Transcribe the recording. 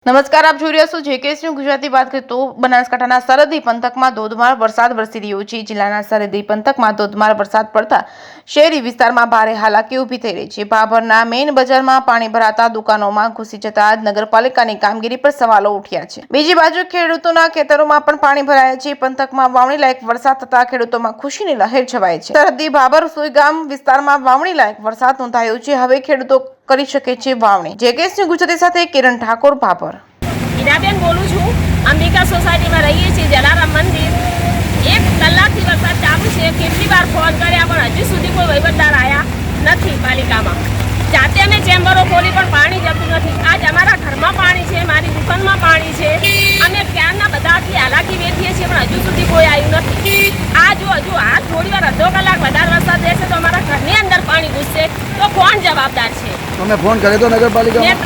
નમસ્કાર, આપ જોઈ રહ્યા છો જેકેએસ ન્યૂઝ ગુજરાતી. વાત કરીએ તો બનાસકાંઠાના સરહદી પંથકમાં ધોધમાર વરસાદ વરસી રહ્યો છે. જિલ્લાના સરહદી પંથકમાં ધોધમાર વરસાદ પડતા શહેરી વિસ્તારમાં ભારે હાલાકી ઊભી થઈ રહી છે. ભાભરના મેઇન બજારમાં પાણી ભરાતા દુકાનોમાં ઘૂસી જતા નગરપાલિકાની કામગીરી પર સવાલો ઉઠ્યા છે. બીજી બાજુ ખેડૂતોના ખેતરોમાં પણ પાણી ભરાયા છે. પંથકમાં વાવણી લાયક વરસાદ થતા ખેડૂતોમાં ખુશીની લહેર છવાય છે. સરહદી ભાભર સુઈગામ વિસ્તારમાં વાવણી લાયક વરસાદ નોંધાયો છે. હવે ખેડૂતો કરી શકે છે વાવણી. જેકેએસ ન્યૂઝ ગુજરાતી સાથે કિરણ ઠાકોર, ભાભર. હીરાબેન બોલું છું. અંબિકા સોસાયટીમાં રહીએ છીએ, જલારામ મંદિર. 1 કલાકથી વરસાદ ચાલુ છે. કેટલી વાર ફોન કર્યા પણ હજી સુધી કોઈ વહીવટદાર આવ્યા નથી પાલિકામાં. જાતે અમે ચેમ્બરો ખોલી પણ પાણી જતું નથી. આજ અમારા ઘરમાં પાણી છે, મારી દુકાનમાં પાણી છે. અમે ક્યારના બધાથી હાલાકી વેઠીએ છીએ પણ હજુ સુધી કોઈ આવ્યું નથી. હજુ આ થોડી વાર અડધો કલાક વધારે વરસાદ રહેશે તો અમારા ઘરની અંદર પાણી ઘૂસશે તો કોણ જવાબદાર છે? તમે ફોન કર્યો તો નગરપાલિકામાં? મેં